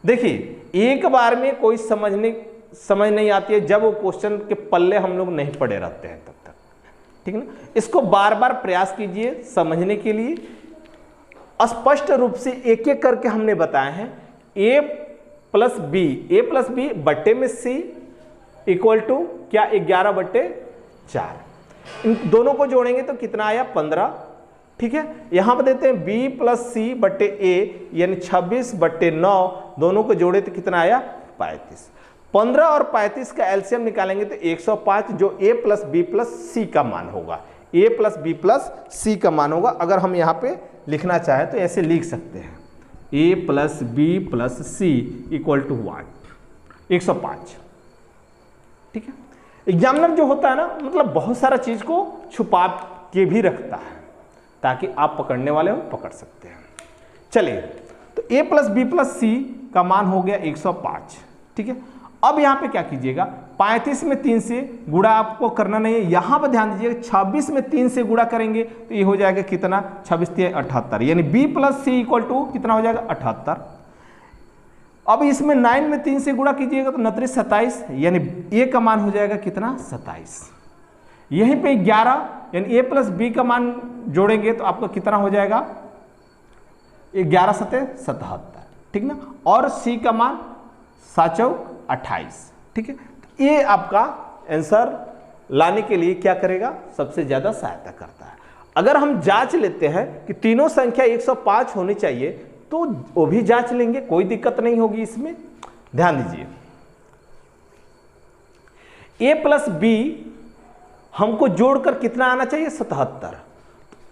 देखिए, एक बार में कोई समझ नहीं आती है, जब वो क्वेश्चन के पल्ले हम लोग नहीं पड़े रहते हैं तब तक, ठीक है ना। इसको बार बार प्रयास कीजिए समझने के लिए। स्पष्ट रूप से एक एक करके हमने बताए हैं। a प्लस बी बट्टे में c इक्वल टू क्या 11/4, इन दोनों को जोड़ेंगे तो कितना आया 15, ठीक है। यहां पर देते हैं b प्लस सी बट्टे ए, यानी 26/9, दोनों को जोड़े तो कितना आया 35। 15 और 35 का एलसीएम निकालेंगे तो 105, जो a plus B plus C का मान होगा, a plus B plus C का मान होगा। अगर हम यहाँ पे लिखना चाहें तो ऐसे लिख सकते हैं, a plus B plus C equal to 105, ठीक है। एग्जामिनर जो होता है ना, मतलब बहुत सारा चीज को छुपा के भी रखता है ताकि आप पकड़ने वाले हो पकड़ सकते हैं। चलिए, तो a plus B plus C का मान हो गया 105, ठीक है। अब यहाँ पे क्या कीजिएगा, 35 में 3 से गुणा आपको करना नहीं है, यहाँ पर ध्यान दीजिएगा 26 में 3 से गुणा करेंगे तो ये हो जाएगा कितना 26 3 78, यानी b plus C equal to कितना हो जाएगा 78। अब इसमें 9 में 3 से गुणा कीजिएगा तो 29 27, यानी a का मान हो जाएगा कितना 27। यहीं पे 11, यानी a प्लस बी का मान जोड़ेंगे तो आपका कितना हो जाएगा 11 7 77, ठीक ना। और c का मान 7 चौक 28, ठीक है। तो ये आपका आंसर लाने के लिए क्या करेगा, सबसे ज्यादा सहायता करता है। अगर हम जांच लेते हैं कि तीनों संख्या 105 होनी चाहिए, तो वो भी जांच लेंगे, कोई दिक्कत नहीं होगी इसमें। ध्यान दीजिए, a प्लस बी हमको जोड़कर कितना आना चाहिए, 77।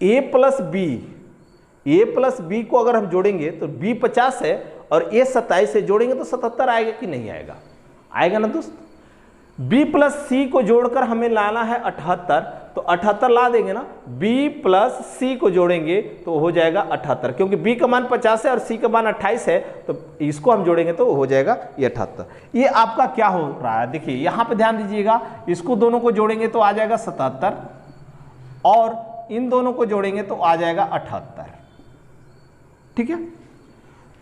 a प्लस बी को अगर हम जोड़ेंगे तो b 50 है और a 27 से जोड़ेंगे तो 77 आएगा कि नहीं आएगा, आएगा ना दोस्त। b प्लस सी को जोड़कर हमें लाना है 78, तो 78 ला देंगे ना। b प्लस सी को जोड़ेंगे तो हो जाएगा 78, क्योंकि b का मान 50 है और c का मान 28 है, तो इसको हम जोड़ेंगे तो हो जाएगा ये 78। ये आपका क्या हो रहा है, देखिए यहाँ पे ध्यान दीजिएगा, इसको दोनों को जोड़ेंगे तो आ जाएगा 77 और इन दोनों को जोड़ेंगे तो आ जाएगा 78। ठीक है,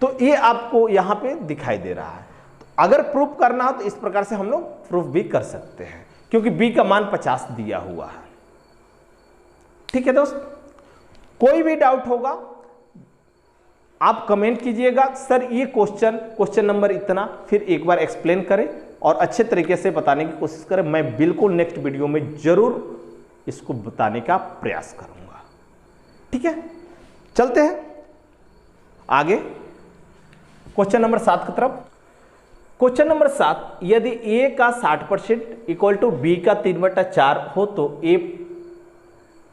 तो ये आपको यहाँ पे दिखाई दे रहा है। तो अगर प्रूफ करना हो तो इस प्रकार से हम लोग प्रूफ भी कर सकते हैं, क्योंकि b का मान 50 दिया हुआ है। ठीक है दोस्त, कोई भी डाउट होगा आप कमेंट कीजिएगा, सर ये क्वेश्चन नंबर इतना, फिर एक बार एक्सप्लेन करें और अच्छे तरीके से बताने की कोशिश करें। मैं बिल्कुल नेक्स्ट वीडियो में जरूर इसको बताने का प्रयास करूंगा। ठीक है, चलते हैं आगे क्वेश्चन नंबर 7 की तरफ। क्वेश्चन नंबर 7, यदि a का 60% इक्वल टू b का 3/4 हो तो a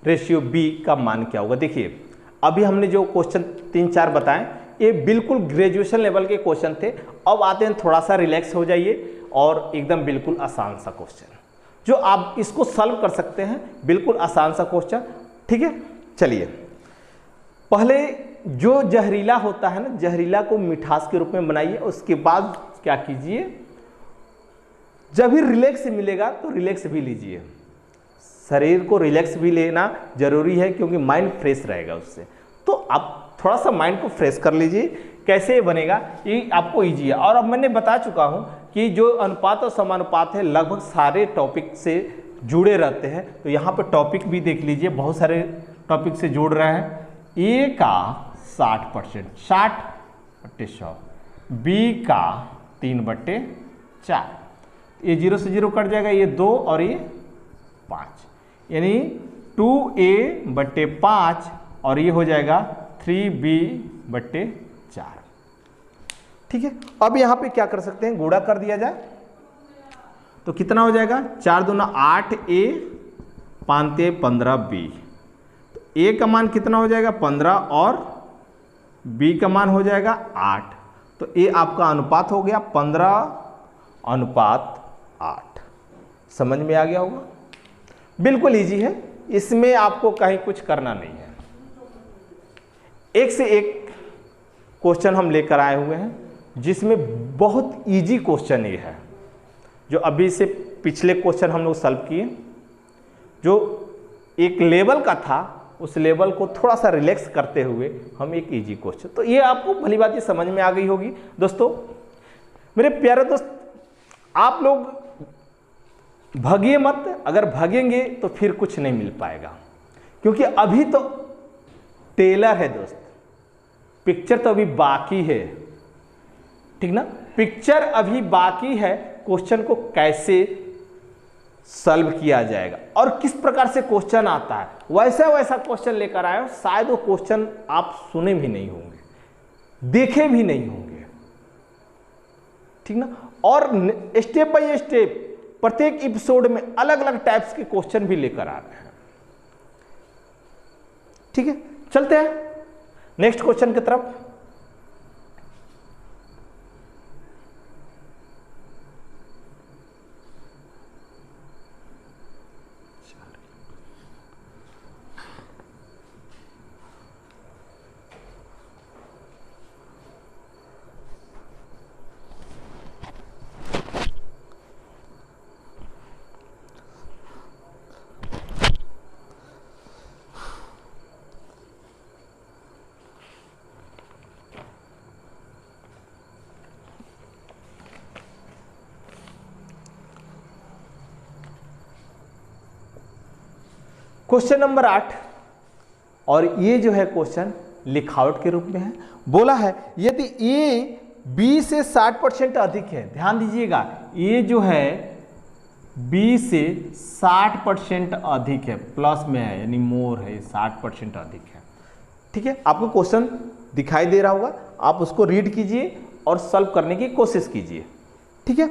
रेशियो b का मान क्या होगा। देखिए अभी हमने जो क्वेश्चन 3-4 बताएं ये बिल्कुल ग्रेजुएशन लेवल के क्वेश्चन थे। अब आते हैं, थोड़ा सा रिलैक्स हो जाइए और एकदम बिल्कुल आसान सा क्वेश्चन जो आप इसको सॉल्व कर सकते हैं, बिल्कुल आसान सा क्वेश्चन। ठीक है, चलिए पहले जो जहरीला होता है ना, जहरीला को मिठास के रूप में बनाइए, उसके बाद क्या कीजिए, जब भी रिलैक्स मिलेगा तो रिलैक्स भी लीजिए। शरीर को रिलैक्स भी लेना जरूरी है, क्योंकि माइंड फ्रेश रहेगा उससे। तो आप थोड़ा सा माइंड को फ्रेश कर लीजिए। कैसे बनेगा ये आपको ईजी है, और अब मैंने बता चुका हूं कि जो अनुपात और समानुपात है लगभग सारे टॉपिक से जुड़े रहते हैं। तो यहाँ पे टॉपिक भी देख लीजिए, बहुत सारे टॉपिक से जुड़ रहे हैं। ए का 60%, 60/100, बी का 3/4, ये 0 से 0 कट जाएगा, ये 2 और ये 5, यानी 2a/5 और ये हो जाएगा 3b/4। ठीक है, अब यहाँ पे क्या कर सकते हैं, गुणा कर दिया जाए तो कितना हो जाएगा, 4 दूना 8a, 5 15b। तो a का मान कितना हो जाएगा 15 और b का मान हो जाएगा 8। तो ये आपका अनुपात हो गया 15:8। समझ में आ गया होगा, बिल्कुल इजी है, इसमें आपको कहीं कुछ करना नहीं है। एक से एक क्वेश्चन हम लेकर आए हुए हैं, जिसमें बहुत इजी क्वेश्चन ये है। जो अभी से पिछले क्वेश्चन हम लोग सॉल्व किए, जो एक लेवल का था, उस लेवल को थोड़ा सा रिलैक्स करते हुए हम एक इजी क्वेश्चन, तो ये आपको भली बात ये समझ में आ गई होगी। दोस्तों मेरे प्यारे दोस्त, आप लोग भागिए मत, अगर भागेंगे तो फिर कुछ नहीं मिल पाएगा, क्योंकि अभी तो टेलर है दोस्त, पिक्चर तो अभी बाकी है। ठीक ना, पिक्चर अभी बाकी है, क्वेश्चन को कैसे सॉल्व किया जाएगा और किस प्रकार से क्वेश्चन आता है, वैसा क्वेश्चन लेकर आए हो। शायद वो क्वेश्चन आप सुने भी नहीं होंगे, देखे भी नहीं होंगे। ठीक ना, और स्टेप बाय स्टेप प्रत्येक एपिसोड में अलग अलग टाइप्स के क्वेश्चन भी लेकर आ रहे हैं। ठीक है, चलते हैं नेक्स्ट क्वेश्चन की तरफ। क्वेश्चन नंबर 8, और ये जो है क्वेश्चन लिखावट के रूप में है। बोला है यदि ए बी से 60% अधिक है, ध्यान दीजिएगा, ये जो है बी से 60% अधिक है, प्लस में है यानी मोर है, 60% अधिक है, ठीक है, आपको क्वेश्चन दिखाई दे रहा होगा, आप उसको रीड कीजिए और सॉल्व करने की कोशिश कीजिए। ठीक है,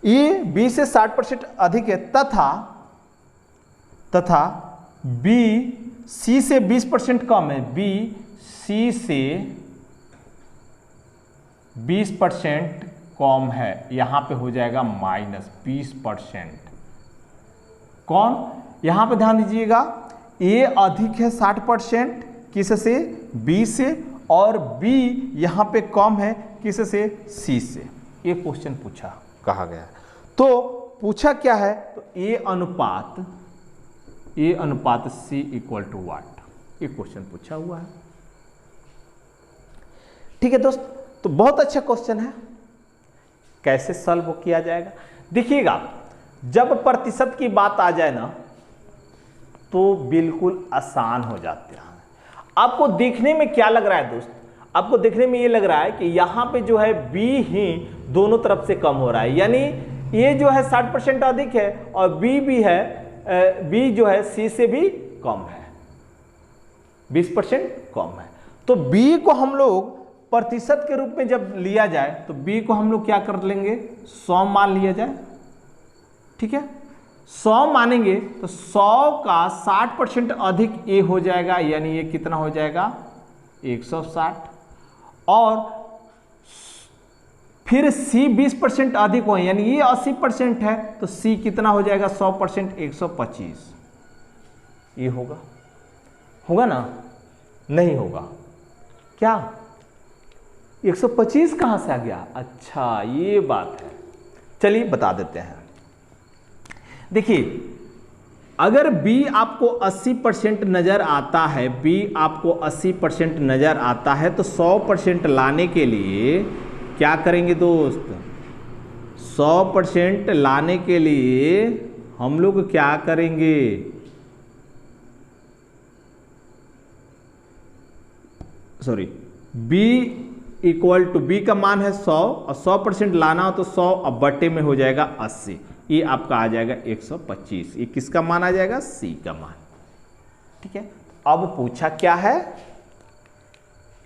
ये बी से 60% अधिक है तथा बी सी से 20% कम है। बी सी से 20% कम है, यहां पे हो जाएगा -20%। कौन, यहां पे ध्यान दीजिएगा, ए अधिक है 60% किससे, बी से, और बी यहां पे कम है किससे, सी से। ये क्वेश्चन पूछा, कहा गया। तो पूछा क्या है, तो ए अनुपात सी इक्वल टू वाट, ये क्वेश्चन पूछा हुआ है। ठीक है दोस्त, तो बहुत अच्छा क्वेश्चन है। कैसे सॉल्व किया जाएगा, देखिएगा, जब प्रतिशत की बात आ जाए ना तो बिल्कुल आसान हो जाते हैं। आपको देखने में क्या लग रहा है दोस्त, आपको देखने में ये लग रहा है कि यहां पे जो है बी ही दोनों तरफ से कम हो रहा है, यानी ये जो है 60% अधिक है और बी भी है, बी जो है सी से भी कम है, 20% कम है। तो बी को हम लोग प्रतिशत के रूप में जब लिया जाए तो बी को हम लोग क्या कर लेंगे, 100 मान लिया जाए। ठीक है, 100 मानेंगे तो 100 का 60% अधिक ए हो जाएगा, यानी ये कितना हो जाएगा 160, और फिर सी 20% अधिक हो, यानी ये 80% है, तो सी कितना हो जाएगा 100%, 125। ये होगा ना, नहीं होगा क्या, 125 कहां से आ गया, अच्छा ये बात है, चलिए बता देते हैं। देखिए, अगर B आपको 80% नजर आता है, B आपको 80% नजर आता है, तो 100% लाने के लिए क्या करेंगे दोस्त, 100% लाने के लिए हम लोग क्या करेंगे, sorry, B equal to, B का मान है 100 और 100% लाना हो तो 100 अब बटे में हो जाएगा 80, ये आपका आ जाएगा 125। ये किसका मान आ जाएगा, सी का मान। ठीक है, अब पूछा क्या है,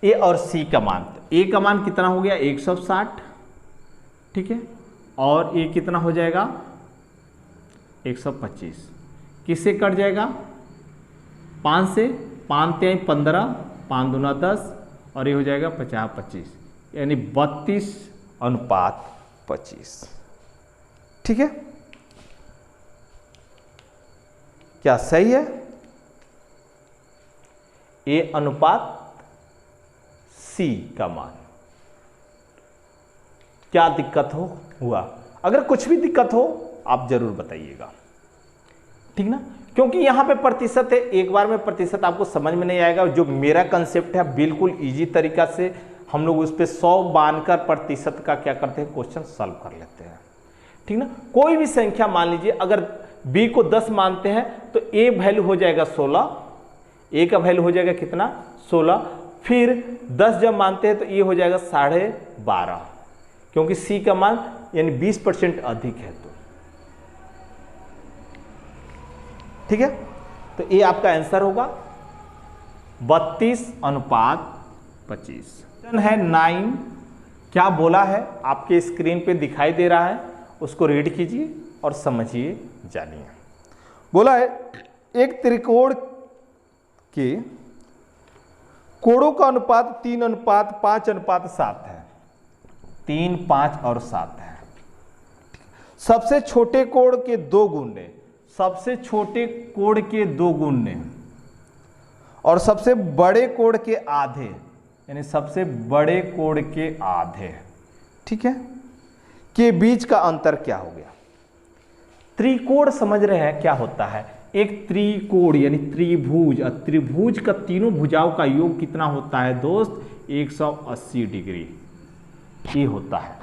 ए और सी का मान। तो ए का मान कितना हो गया 160, ठीक है, और ए कितना हो जाएगा 125, किससे कट जाएगा, 5 से, 5 3 15, 5 दूना 10, और ये हो जाएगा 50-25, यानी 32:25। ठीक है, क्या सही है, ए अनुपात सी का मान। क्या दिक्कत हुआ, अगर कुछ भी दिक्कत हो आप जरूर बताइएगा, ठीक ना, क्योंकि यहां पे प्रतिशत है, एक बार में प्रतिशत आपको समझ में नहीं आएगा। जो मेरा कंसेप्ट है बिल्कुल इजी तरीका से हम लोग उस पर 100 बांधकर प्रतिशत का क्या करते हैं, क्वेश्चन सॉल्व कर लेते हैं। ठीक ना, कोई भी संख्या मान लीजिए, अगर b को 10 मानते हैं तो a वैल्यू हो जाएगा 16, a का वैल्यू हो जाएगा कितना 16, फिर 10 जब मानते हैं तो ये हो जाएगा 12.5, क्योंकि c का मान यानी 20% अधिक है। तो ठीक है, तो ये आपका आंसर होगा 32:25 है 9। क्या बोला है आपके स्क्रीन पे दिखाई दे रहा है, उसको रीड कीजिए और समझिए, जानिए। बोला है एक त्रिकोण के कोणों का अनुपात 3:5:7 है, 3, 5 और 7 है। सबसे छोटे कोण के 2 गुणे, सबसे छोटे कोण के 2 गुणे और सबसे बड़े कोण के आधे, यानी सबसे बड़े कोण के आधे, ठीक है, के बीच का अंतर क्या हो गया। त्रिकोण समझ रहे हैं क्या होता है, एक त्रिकोण यानी त्रिभुज, और त्रिभुज का तीनों भुजाओं का योग कितना होता है दोस्त, 180 डिग्री ये होता है।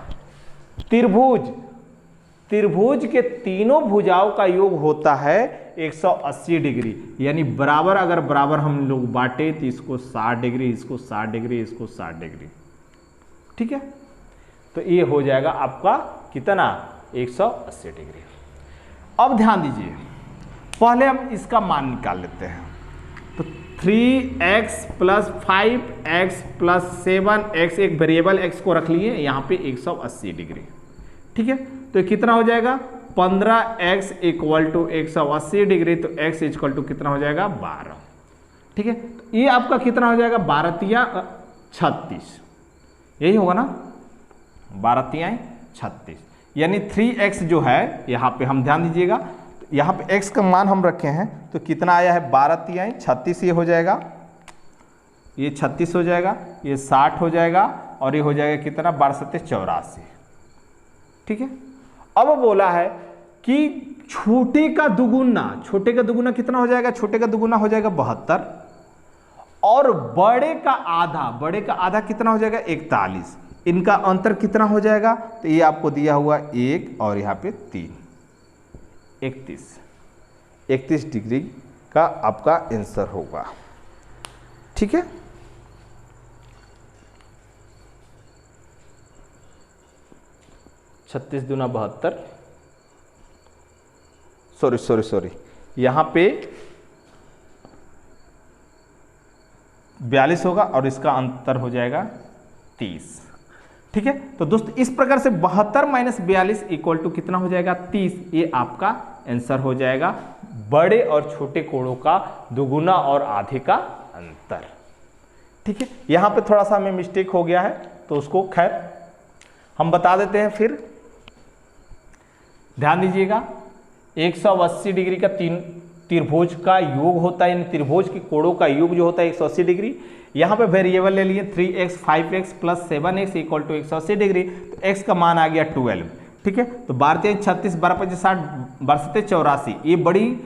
त्रिभुज के तीनों भुजाओं का योग होता है 180 डिग्री, यानी बराबर, अगर बराबर हम लोग बांटे तो इसको 60 डिग्री, इसको 60 डिग्री, इसको 60 डिग्री, ठीक है। तो ये हो जाएगा आपका कितना 180 डिग्री। अब ध्यान दीजिए, पहले हम इसका मान निकाल लेते हैं। तो 3x plus 5x plus 7x, एक वेरिएबल x को रख लिए यहाँ पे 180 डिग्री। ठीक है, तो ये कितना हो जाएगा 15x इक्वल टू 180 डिग्री, तो x इक्वल टू कितना हो जाएगा 12। ठीक है, तो ये आपका कितना हो जाएगा 12 तिया 36, यही होगा ना 12 तिया 36, यानी 3x जो है यहाँ पे हम ध्यान दीजिएगा, यहाँ पे x का मान हम रखे हैं तो कितना आया है 12 तिया 36, ये हो जाएगा, ये 36 हो जाएगा, ये 60 हो जाएगा और ये हो जाएगा कितना 12 सत्ते 84। ठीक है, अब बोला है कि छोटे का दुगुना, छोटे का दुगुना कितना हो जाएगा, छोटे का दुगुना हो जाएगा 72 और बड़े का आधा, बड़े का आधा कितना हो जाएगा 41, इनका अंतर कितना हो जाएगा, तो ये आपको दिया हुआ 1 और यहाँ पे 3, 31 डिग्री का आपका आंसर होगा। ठीक है, छत्तीस दूना 72, सॉरी यहाँ पे 42 होगा और इसका अंतर हो जाएगा 30। ठीक है, तो दोस्त इस प्रकार से 72 माइनस 42 इक्वल टू कितना हो जाएगा 30, ये आपका आंसर हो जाएगा बड़े और छोटे कोणों का दुगुना और आधे का अंतर। ठीक है, यहां पे थोड़ा सा हमें मिस्टेक हो गया है तो उसको खैर हम बता देते हैं। फिर ध्यान दीजिएगा 180 डिग्री का त्रिभुज का योग होता है, यानी त्रिभुज के कोणों का योग जो होता है 180 डिग्री। यहाँ पे वेरिएबल ले लिए 3x 5x plus 7x equal to 180 degree, तो x का मान आ गया 12। ठीक है, तो 12 36 12 25 60 12 84, ये बड़ी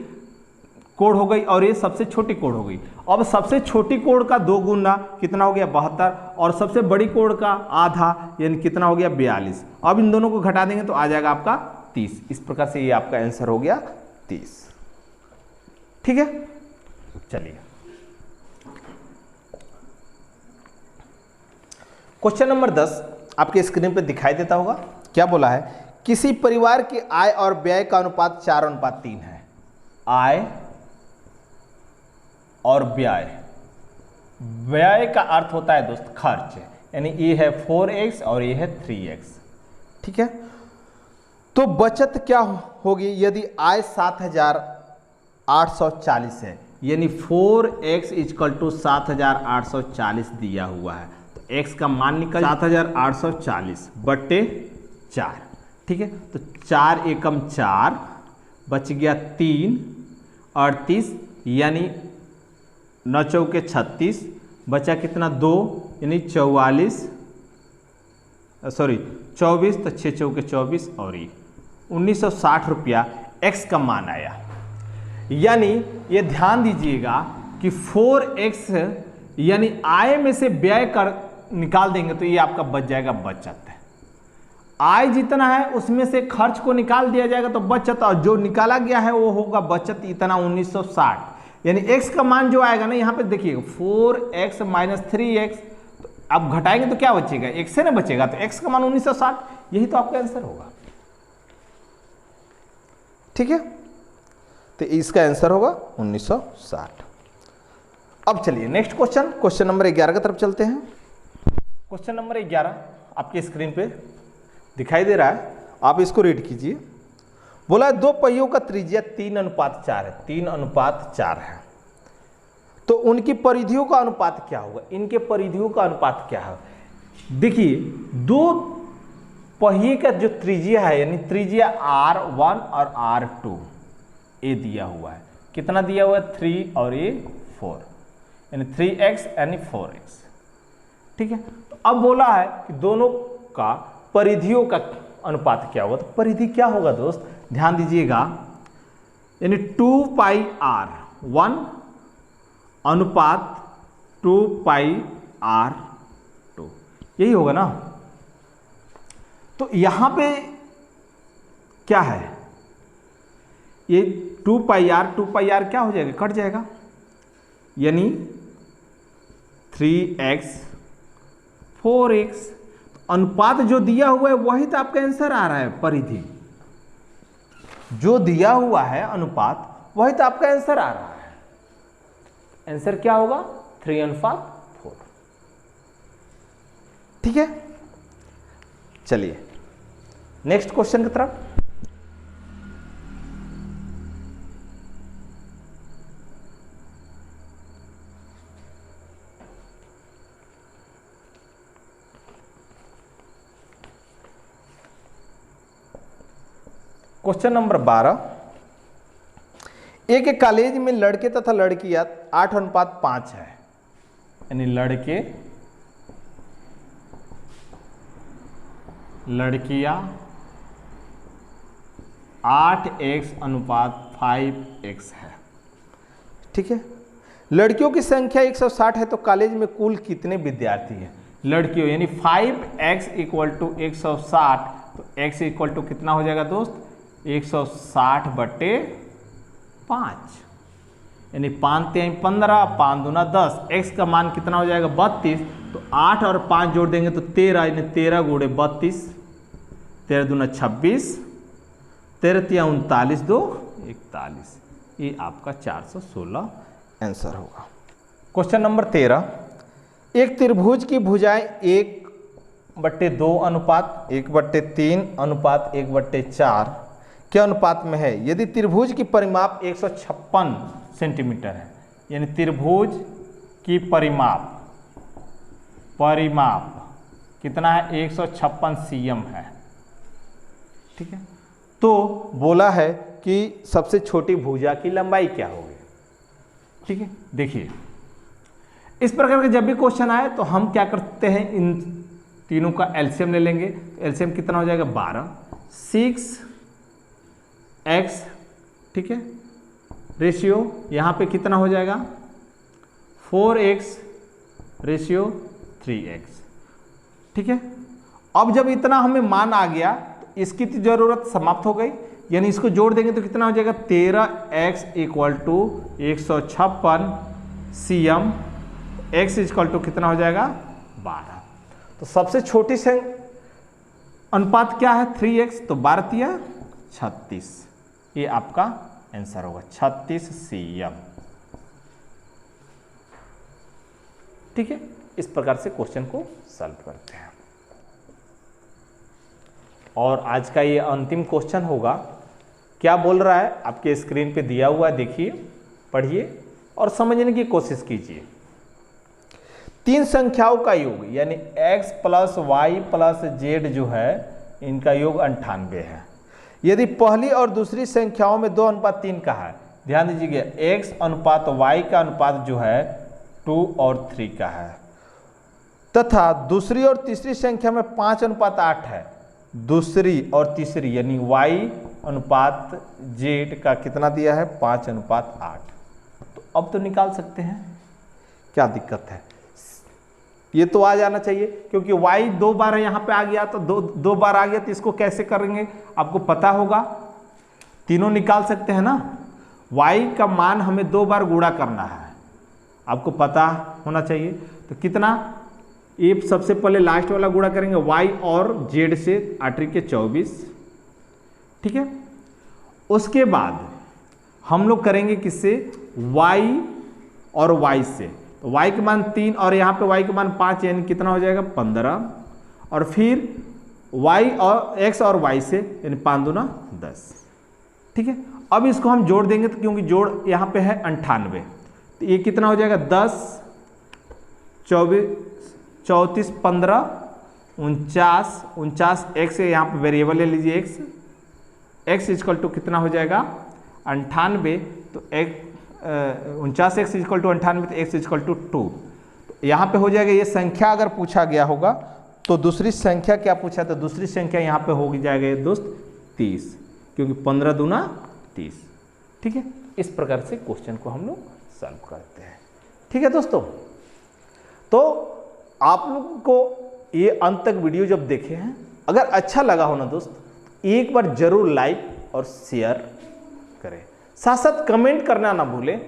कोण हो गई और ये सबसे छोटी कोण हो गई। अब सबसे छोटी कोण का 2 गुना कितना हो गया 72 और सबसे बड़ी कोण का आधा यानी कितना हो गया 42। अब इन दोनों को घटा देंगे तो आ जाएगा आपका 30। इस प्रकार से ये आपका आंसर हो गया 30। ठीक है, चलिए क्वेश्चन नंबर 10 आपके स्क्रीन पे दिखाई देता होगा। क्या बोला है, किसी परिवार की आय और व्यय का अनुपात 4:3 है। आय और व्यय, व्यय का अर्थ होता है दोस्त खर्च, यानी ये है 4x और ये है 3x। ठीक है, तो बचत क्या होगी यदि आय 7,840 है, यानी 4x इक्वल टू 7,840 दिया हुआ है, तो x का मान निकल 7,840 बटे 4। ठीक है, तो 4 एकम 4 बच गया 3 38, यानी 9 चौके 36, बचा कितना 2 यानी 24 तो 6 चौके 24 और ये 1960 रुपया x का मान आया। यानी ये ध्यान दीजिएगा कि 4x यानी आय में से व्यय कर निकाल देंगे तो ये आपका बच जाएगा बचत। आय जितना है उसमें से खर्च को निकाल दिया जाएगा तो बचत, और जो निकाला गया है वो होगा बचत इतना 1960। यानी x का मान जो आएगा ना यहाँ पे देखिए 4x माइनस 3x, तो अब घटाएंगे तो क्या बचेगा, x से ना बचेगा, तो x का मान 1960, यही तो आपका आंसर होगा। ठीक है, तो इसका आंसर होगा 1960। अब चलिए नेक्स्ट क्वेश्चन, क्वेश्चन नंबर 11 की तरफ चलते हैं। क्वेश्चन नंबर 11 आपके स्क्रीन पे दिखाई दे रहा है, आप इसको रीड कीजिए। बोला दो पहियों का त्रिज्या 3:4 है, 3:4 है, तो उनकी परिधियों का अनुपात क्या होगा, इनके परिधियों का अनुपात क्या है। देखिए दो पहिए का जो त्रिज्या है यानी त्रिज्या R1 और R2 ये दिया हुआ है, कितना दिया हुआ है 3 और ये 4 यानी 3x यानी 4x। ठीक है, तो अब बोला है कि दोनों का परिधियों का अनुपात क्या होगा, तो परिधि क्या होगा दोस्त ध्यान दीजिएगा, यानी 2πr1 अनुपात 2πr2 यही होगा ना। तो यहां पे क्या है, ये 2πr क्या हो जाएगा, कट जाएगा, यानी 3x 4x। अनुपात जो दिया हुआ है वही तो आपका आंसर आ रहा है, परिधि जो दिया हुआ है अनुपात वही तो आपका आंसर आ रहा है। आंसर क्या होगा 3:4। ठीक है, चलिए नेक्स्ट क्वेश्चन की तरफ। क्वेश्चन नंबर 12, एक कॉलेज में लड़के तथा लड़कियां 8:5 है, यानी लड़कियां 8:5x है। ठीक है, लड़कियों की संख्या 160 है, तो कॉलेज में कुल कितने विद्यार्थी हैं? लड़कियों यानी 5x = 160, तो x = कितना हो जाएगा दोस्त 160/5, यानी 5 × 15, 5 × 10, x का मान कितना हो जाएगा 32, तो 8 और 5 जोड़ देंगे तो 13, यानी 13 × 32, 13 दूना 26, 13 × 39, 2 41, ये आपका 416 आंसर होगा। क्वेश्चन नंबर 13, एक त्रिभुज की भुजाएं 1/2 अनुपात 1/3 अनुपात 1/4 के अनुपात में है। यदि त्रिभुज की परिमाप 156 सेंटीमीटर है, यानी त्रिभुज की परिमाप कितना है 156 cm है। ठीक है, तो बोला है कि सबसे छोटी भुजा की लंबाई क्या होगी। ठीक है, देखिए इस प्रकार का जब भी क्वेश्चन आए तो हम क्या करते हैं, इन तीनों का एलसीएम ले लेंगे। एलसीएम कितना हो जाएगा 12, 6x, ठीक है, रेशियो यहाँ पे कितना हो जाएगा 4x रेशियो 3x। ठीक है, अब जब इतना हमें मान आ गया तो इसकी तो जरूरत समाप्त हो गई, यानी इसको जोड़ देंगे तो कितना हो जाएगा 13x = 156 cm, x = कितना हो जाएगा 12। तो सबसे छोटी से अनुपात क्या है 3x, तो 12 × 36, ये आपका आंसर होगा 36 cm। ठीक है, इस प्रकार से क्वेश्चन को सॉल्व करते हैं। और आज का ये अंतिम क्वेश्चन होगा, क्या बोल रहा है आपके स्क्रीन पे दिया हुआ है, देखिए पढ़िए और समझने की कोशिश कीजिए। तीन संख्याओं का योग यानी x + y + z जो है इनका योग 98 है। यदि पहली और दूसरी संख्याओं में 2:3 का है, ध्यान दीजिएगा x अनुपात y का अनुपात जो है 2 और 3 का है, तथा दूसरी और तीसरी संख्या में 5:8 है, दूसरी और तीसरी यानी y अनुपात z का कितना दिया है 5:8। तो अब तो निकाल सकते हैं, क्या दिक्कत है, ये तो आ जाना चाहिए, क्योंकि y 2 बार यहाँ पे आ गया तो दो बार आ गया, तो इसको कैसे करेंगे आपको पता होगा, तीनों निकाल सकते हैं ना। y का मान हमें 2 बार गुणा करना है, आपको पता होना चाहिए। तो कितना, ये सबसे पहले लास्ट वाला गुणा करेंगे y और z से 8 के 24, ठीक है। उसके बाद हम लोग करेंगे किससे, y और y से, तो y के मान 3 और यहाँ पे y के मान 5, यानी कितना हो जाएगा 15, और फिर y और x और y से यानी 5 दूना 10, ठीक है। अब इसको हम जोड़ देंगे तो क्योंकि जोड़ यहाँ पे है 98, तो ये कितना हो जाएगा 10, 24, 34, 15, 49 x है, यहाँ पे वेरिएबल ले लीजिए x = कितना हो जाएगा 98, तो 49x = 98, तो x = 2। यहाँ पे हो जाएगा, ये संख्या अगर पूछा गया होगा तो दूसरी संख्या क्या पूछा, तो दूसरी संख्या यहाँ पे हो जाएगा ये दोस्त 30, क्योंकि 15 दूना 30, ठीक है। इस प्रकार से क्वेश्चन को हम लोग सॉल्व करते हैं, ठीक है दोस्तों। तो आप लोगों को ये अंत तक वीडियो जब देखे हैं, अगर अच्छा लगा हो ना दोस्त, एक बार जरूर लाइक और शेयर करें, साथ साथ कमेंट करना ना भूलें,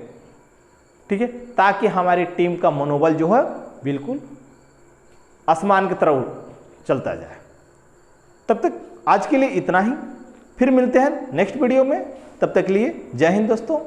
ठीक है, ताकि हमारी टीम का मनोबल जो है बिल्कुल आसमान की तरफ चलता जाए। तब तक आज के लिए इतना ही, फिर मिलते हैं नेक्स्ट वीडियो में, तब तक के लिए जय हिंद दोस्तों।